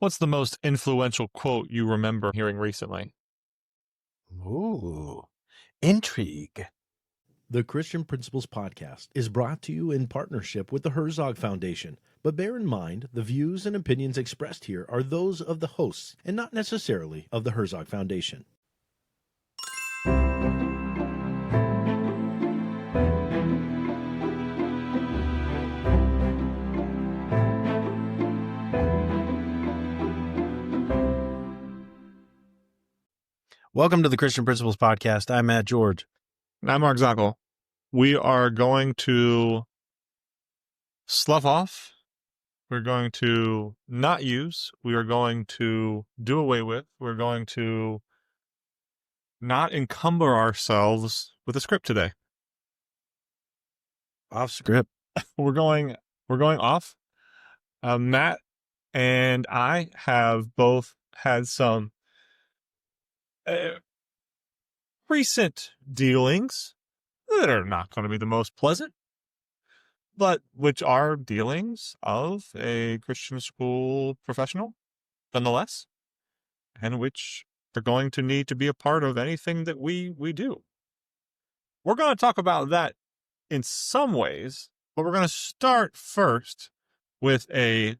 What's the most influential quote you remember hearing recently? Ooh, intrigue. The Christian Principles Podcast is brought to you in partnership with the Herzog Foundation. But bear in mind, the views and opinions expressed here are those of the hosts and not necessarily of the Herzog Foundation. Welcome to the Christian Principles Podcast. I'm Matt George. And I'm Mark Zockoll. We are going to slough off. We're going to not use. We are going to do away with. We're going to not encumber ourselves with a script today. Off script. We're going off. Matt and I have both had some recent dealings that are not going to be the most pleasant, but which are dealings of a Christian school professional, nonetheless, and which are going to need to be a part of anything that we do. We're going to talk about that in some ways, but we're going to start first with we'll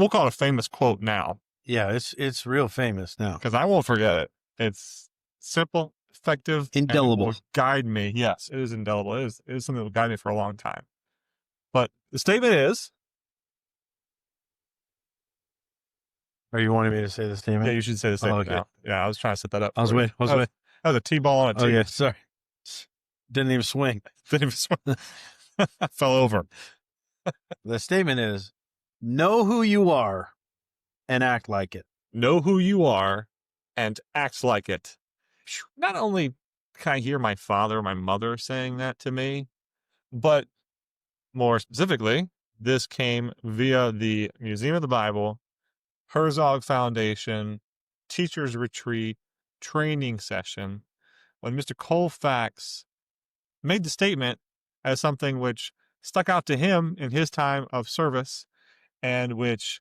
call it a famous quote now. Yeah, it's real famous now. Because I won't forget it. It's simple, effective, Indelible. And it will guide me. Yes, it is indelible. It is something that will guide me for a long time. But the statement is... Are you wanting me to say the statement? Yeah, you should say the statement now. Yeah, I was trying to set that up. I was waiting. That was a T-ball on a tee. Okay, sorry. Didn't even swing. Didn't even swing. I fell over. The statement is, know who you are and act like it. Know who you are and act like it. Not only can I hear my father or my mother saying that to me, but more specifically, this came via the Museum of the Bible, Herzog Foundation, Teachers Retreat, training session, when Mr. Colfax made the statement as something which stuck out to him in his time of service and which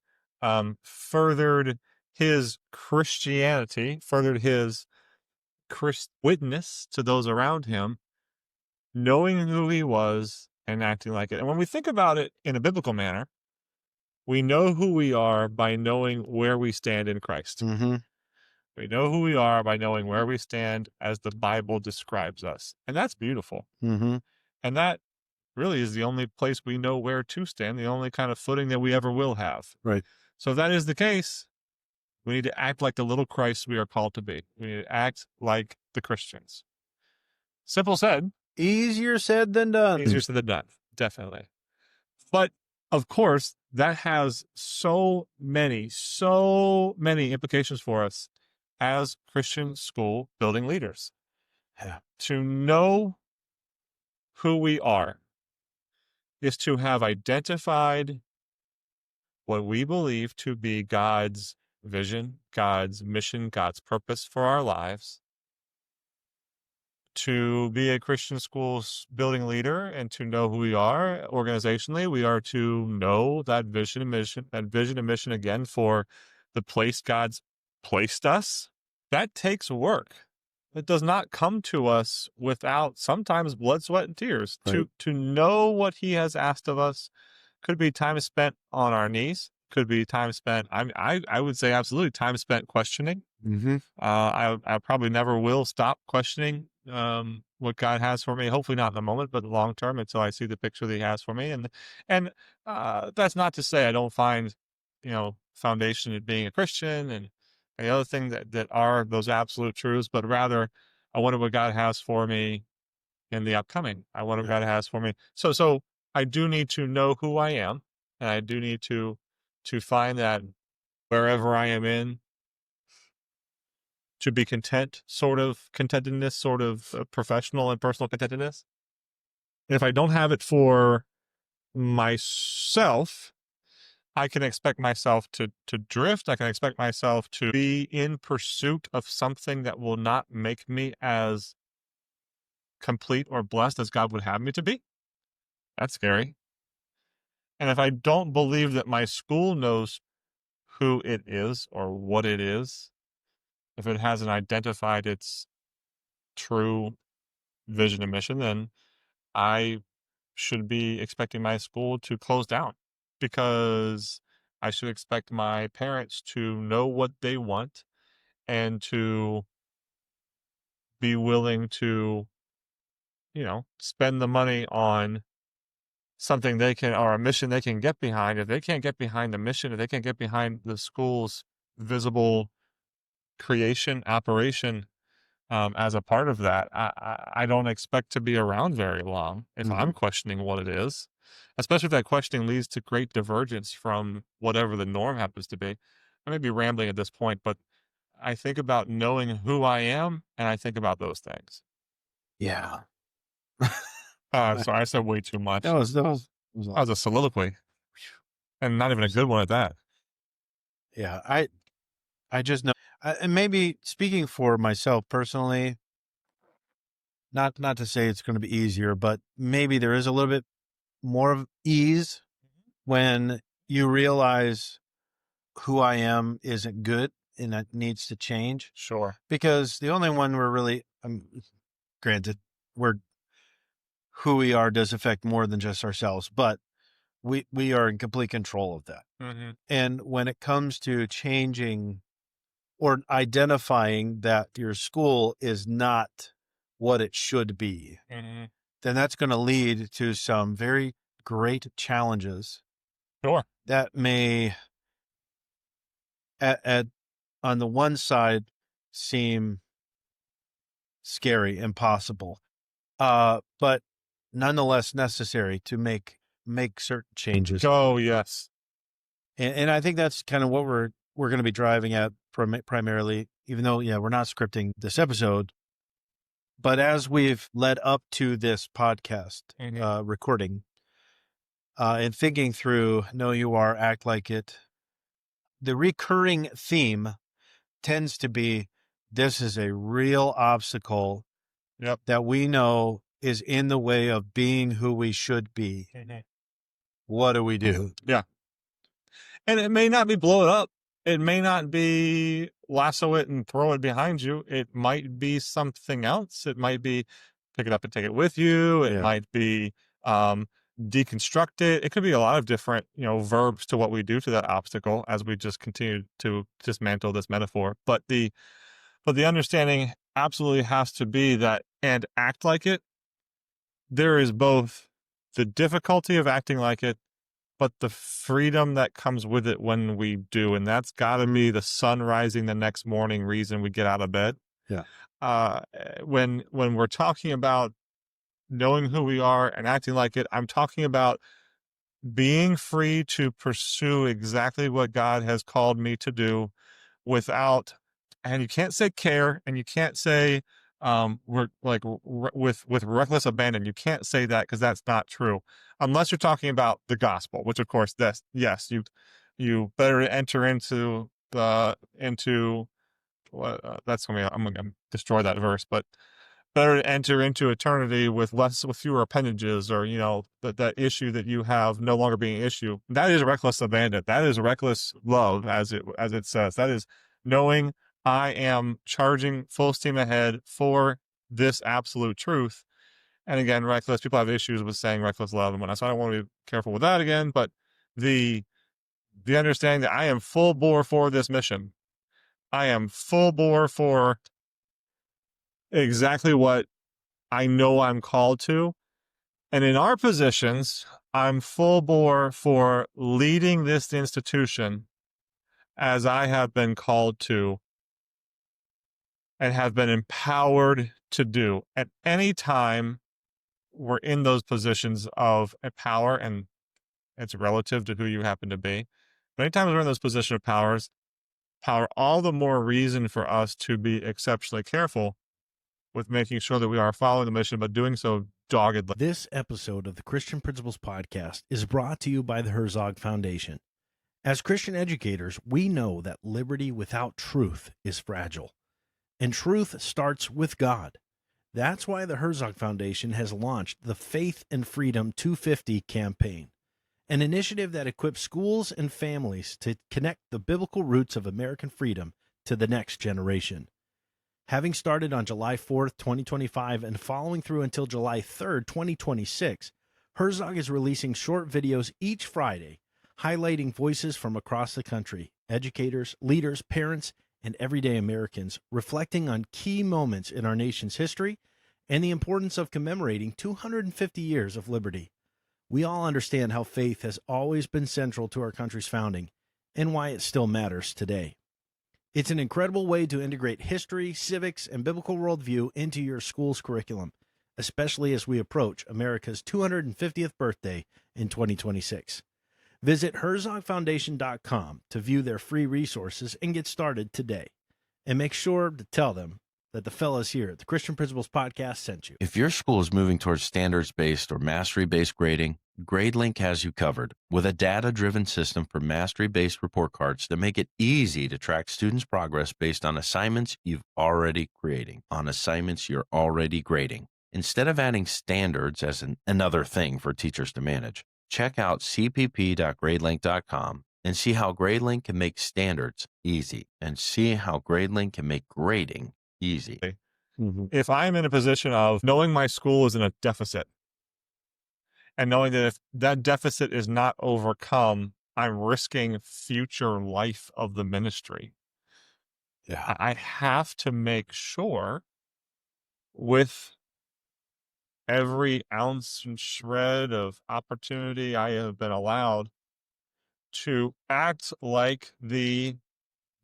furthered his Christianity, furthered his witness to those around him, knowing who he was and acting like it. And when we think about it in a biblical manner, we know who we are by knowing where we stand in Christ. Mm-hmm. We know who we are by knowing where we stand as the Bible describes us. And that's beautiful. Mm-hmm. And that really is the only place we know where to stand, the only kind of footing that we ever will have. Right. So if that is the case, we need to act like the little Christ we are called to be. We need to act like the Christians. Simple said. Easier said than done. Easier said than done, definitely. But, of course, that has so many implications for us as Christian school building leaders. Yeah. To know who we are is to have identified what we believe to be God's vision, God's mission, God's purpose for our lives. To be a Christian school building leader and to know who we are organizationally, we are to know that vision and mission again for the place God's placed us. That takes work. It does not come to us without sometimes blood, sweat, and tears. Right. To know what he has asked of us could be time spent on our knees, could be time spent, I would say absolutely time spent questioning. Mm-hmm. I probably never will stop questioning what God has for me. Hopefully not in the moment, but long term until I see the picture that he has for me. And that's not to say I don't find, foundation in being a Christian and the other thing that are those absolute truths, but rather I wonder what God has for me in the upcoming. I wonder what God has for me. So I do need to know who I am, and I do need to find that wherever I am in, to be content, sort of contentedness, sort of professional and personal contentedness. And if I don't have it for myself, I can expect myself to drift. I can expect myself to be in pursuit of something that will not make me as complete or blessed as God would have me to be. That's scary. And if I don't believe that my school knows who it is or what it is, if it hasn't identified its true vision and mission, then I should be expecting my school to close down, because I should expect my parents to know what they want and to be willing to, spend the money on something they can, or a mission they can get behind. If they can't get behind the mission, if they can't get behind the school's visible creation, operation, as a part of that, I don't expect to be around very long if I'm questioning what it is, especially if that questioning leads to great divergence from whatever the norm happens to be. I may be rambling at this point, but I think about knowing who I am, and I think about those things. Yeah. Sorry, I said way too much. That was That was a soliloquy, and not even a good one at that. Yeah, I just know, and maybe speaking for myself personally, not to say it's going to be easier, but maybe there is a little bit more of ease when you realize who I am isn't good and that needs to change. Sure. Because the only one we're really, granted, who we are does affect more than just ourselves, but we are in complete control of that. Mm-hmm. And when it comes to changing or identifying that your school is not what it should be, Mm-hmm. then that's going to lead to some very great challenges. Sure. That may, on the one side, seem scary, impossible, but nonetheless necessary to make certain changes. Oh, yes. And I think that's kind of what we're going to be driving at primarily, even though, we're not scripting this episode. But as we've led up to this podcast recording, and thinking through Know You Are, Act Like It, the recurring theme tends to be, this is a real obstacle that we know is in the way of being who we should be. What do we do? Yeah. And it may not be blow it up. It may not be lasso it and throw it behind you. It might be something else. It might be pick it up and take it with you. It might be deconstruct it. It could be a lot of different, verbs to what we do to that obstacle as we just continue to dismantle this metaphor. But the understanding absolutely has to be that, and act like it, there is both the difficulty of acting like it, but the freedom that comes with it when we do. And that's got to be the sun rising the next morning reason we get out of bed. Yeah. When we're talking about knowing who we are and acting like it, I'm talking about being free to pursue exactly what God has called me to do without, and you can't say care, and you can't say we're like with reckless abandon. You can't say that, because that's not true, unless you're talking about the gospel, which of course that's, yes, you better enter into that's going to be, I'm going to destroy that verse, but better to enter into eternity with fewer appendages, or that issue that you have no longer being an issue. That is reckless abandon. That is reckless love, as it says. That is knowing I am charging full steam ahead for this absolute truth. And again, reckless, people have issues with saying reckless love and whatnot, so I don't want to be careful with that again. But the understanding that I am full bore for this mission. I am full bore for exactly what I know I'm called to. And in our positions, I'm full bore for leading this institution as I have been called to and have been empowered to do. At any time we're in those positions of power, and it's relative to who you happen to be, but anytime we're in those positions of power, all the more reason for us to be exceptionally careful with making sure that we are following the mission, but doing so doggedly. This episode of the Christian Principles Podcast is brought to you by the Herzog Foundation. As Christian educators, we know that liberty without truth is fragile, and truth starts with God. That's why the Herzog Foundation has launched the Faith and Freedom 250 campaign. an initiative that equips schools and families to connect the biblical roots of American freedom to the next generation. Having started on July 4th, 2025, and following through until July 3rd, 2026, Herzog is releasing short videos each Friday, highlighting voices from across the country, educators, leaders, parents, and everyday Americans, reflecting on key moments in our nation's history and the importance of commemorating 250 years of liberty. We all understand how faith has always been central to our country's founding and why it still matters today. It's an incredible way to integrate history, civics, and biblical worldview into your school's curriculum, especially as we approach America's 250th birthday in 2026. Visit herzogfoundation.com to view their free resources and get started today. And make sure to tell them that the fellas here at the Christian Principles Podcast sent you. If your school is moving towards standards-based or mastery-based grading, GradeLink has you covered with a data-driven system for mastery-based report cards that make it easy to track students' progress based on assignments you're already grading. Instead of adding standards as another thing for teachers to manage, check out cpp.gradelink.com and see how GradeLink can make standards easy and see how GradeLink can make grading easy. If I'm in a position of knowing my school is in a deficit and knowing that if that deficit is not overcome, I'm risking future life of the ministry. Yeah. I have to make sure with every ounce and shred of opportunity I have been allowed to act like the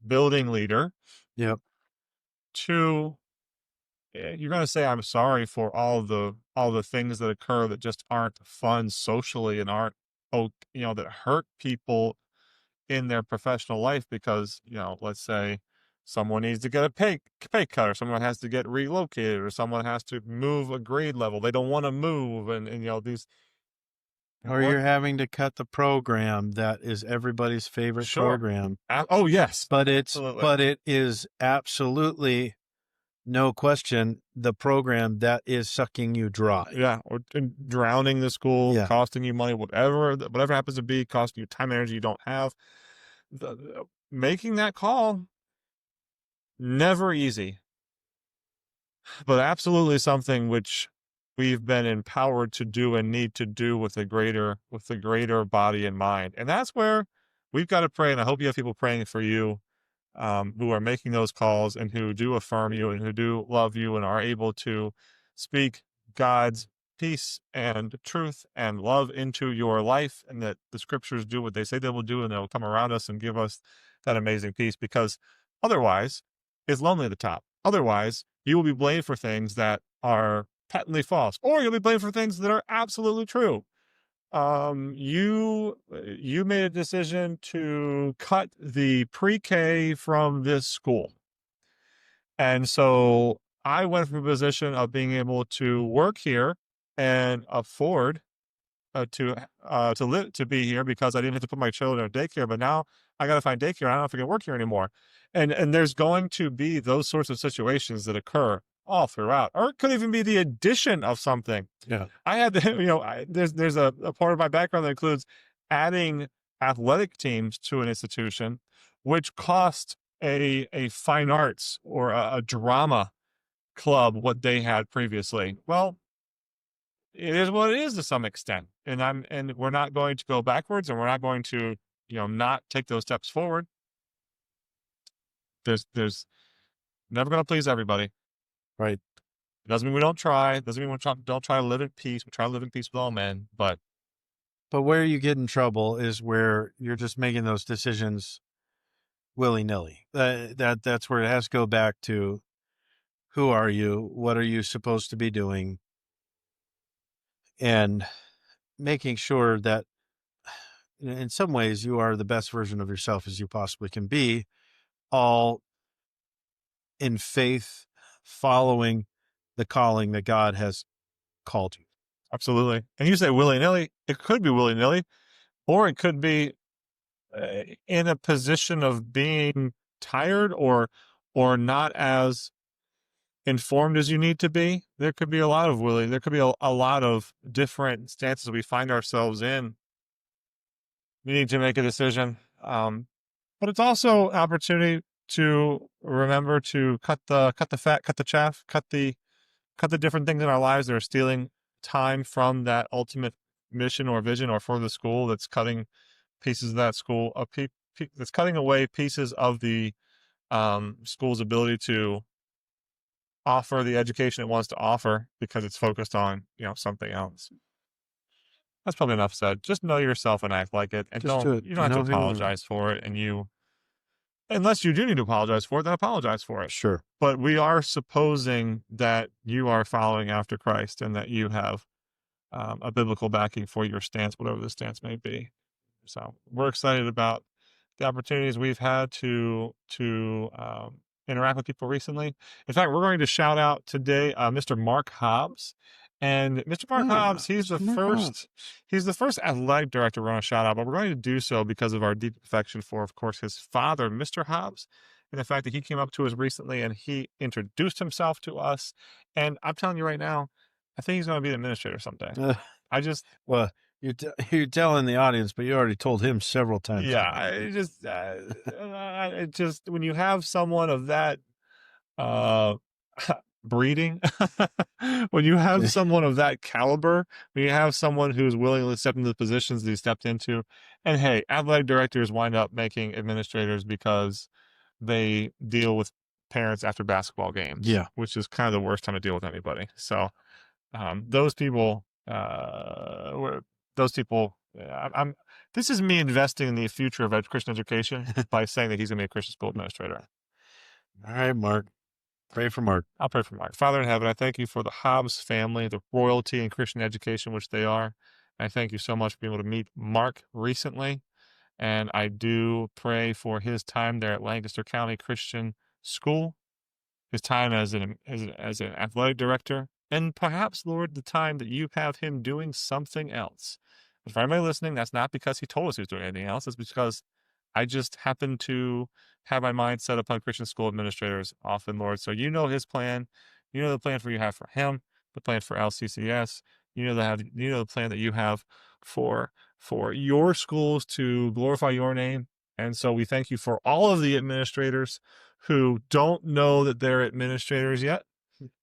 building leader. Yep. To you're going to say I'm sorry for all the things that occur that just aren't fun socially and aren't that hurt people in their professional life because let's say someone needs to get a pay cut, or someone has to get relocated, or someone has to move a grade level they don't want to move, and these. Or you're having to cut the program that is everybody's favorite program. Oh yes, but it is absolutely, no question, the program that is sucking you dry. Yeah, or drowning the school, costing you money, whatever happens to be, costing you time and energy you don't have. Making that call, never easy, but absolutely something which we've been empowered to do and need to do with the greater body in mind. And that's where we've got to pray. And I hope you have people praying for you who are making those calls and who do affirm you and who do love you and are able to speak God's peace and truth and love into your life, and that the scriptures do what they say they will do, and they'll come around us and give us that amazing peace, because otherwise it's lonely at the top. Otherwise, you will be blamed for things that are patently false, or you'll be blamed for things that are absolutely true. You made a decision to cut the pre-K from this school. And so I went from a position of being able to work here and afford to be here because I didn't have to put my children in daycare, but now I got to find daycare. I don't know if I can work here anymore. And there's going to be those sorts of situations that occur all throughout, or it could even be the addition of something. Yeah. I had to, there's a part of my background that includes adding athletic teams to an institution, which cost a fine arts or a drama club what they had previously. Well, it is what it is to some extent. And we're not going to go backwards, and we're not going to, not take those steps forward. There's never going to please everybody. Right. It doesn't mean we don't try. It doesn't mean don't try to live in peace. We try to live in peace with all men, but where you get in trouble is where you're just making those decisions willy-nilly. That's where it has to go back to, who are you? What are you supposed to be doing? And making sure that in some ways you are the best version of yourself as you possibly can be, all in faith, following the calling that God has called you. Absolutely. And you say willy-nilly, it could be willy-nilly, or it could be in a position of being tired or not as informed as you need to be. There could be a lot of there could be a lot of different stances we find ourselves in you need to make a decision. But it's also an opportunity to remember to cut the fat, cut the chaff, cut the different things in our lives that are stealing time from that ultimate mission or vision or for the school, that's cutting pieces of that school, that's cutting away pieces of the school's ability to offer the education it wants to offer because it's focused on, something else. That's probably enough said. Just know yourself and act like it, and Just do it. you don't have to apologize for it. And unless you do need to apologize for it, then apologize for it. Sure. But we are supposing that you are following after Christ and that you have a biblical backing for your stance, whatever the stance may be. So we're excited about the opportunities we've had to interact with people recently. In fact, we're going to shout out today Mr. Mark Hobbs. And Mr. Mark Hobbs, he's the first athletic director we're going to shout out, but we're going to do so because of our deep affection for, of course, his father, Mr. Hobbs, and the fact that he came up to us recently and he introduced himself to us. And I'm telling you right now, I think he's going to be an administrator someday. Well, you're telling the audience, but you already told him several times. Yeah, it just when you have someone of that breeding, when you have someone of that caliber, when you have someone who's willing to step into the positions that he stepped into, and hey, athletic directors wind up making administrators because they deal with parents after basketball games, which is kind of the worst time to deal with anybody. So those people. This is me investing in the future of Christian education by saying that he's going to be a Christian school administrator. All right, Mark. Pray for Mark. I'll pray for Mark. Father in heaven, I thank you for the Hobbs family, the royalty in Christian education, which they are. I thank you so much for being able to meet Mark recently. And I do pray for his time there at Lancaster County Christian School, his time as an athletic director, and perhaps, Lord, the time that you have him doing something else. But for anybody listening, that's not because he told us he was doing anything else. It's because I just happen to have my mind set upon Christian school administrators often, Lord. So you know his plan. You know the plan you have for him, the plan for LCCS. You know the plan that you have for your schools to glorify your name. And so we thank you for all of the administrators who don't know that they're administrators yet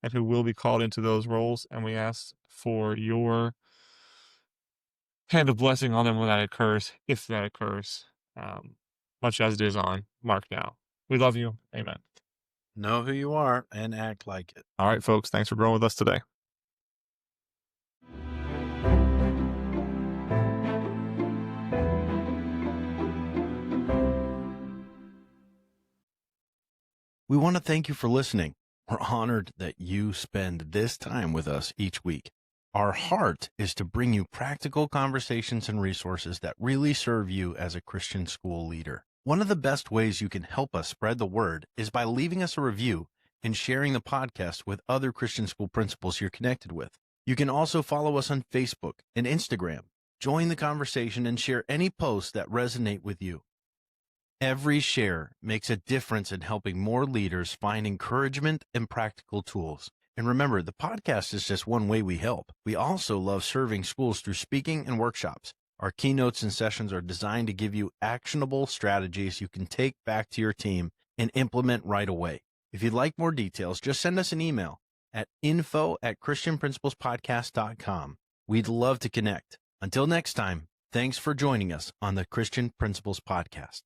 and who will be called into those roles. And we ask for your hand of blessing on them when that occurs, if that occurs, much as it is on Mark now. We love you. Amen. Know who you are and act like it. All right, folks. Thanks for growing with us today. We want to thank you for listening. We're honored that you spend this time with us each week. Our heart is to bring you practical conversations and resources that really serve you as a Christian school leader. One of the best ways you can help us spread the word is by leaving us a review and sharing the podcast with other Christian school principals you're connected with. You can also follow us on Facebook and Instagram. Join the conversation and share any posts that resonate with you. Every share makes a difference in helping more leaders find encouragement and practical tools. And remember, the podcast is just one way we help. We also love serving schools through speaking and workshops. Our keynotes and sessions are designed to give you actionable strategies you can take back to your team and implement right away. If you'd like more details, just send us an email at info@christianprinciplespodcast.com. We'd love to connect. Until next time, thanks for joining us on the Christian Principles Podcast.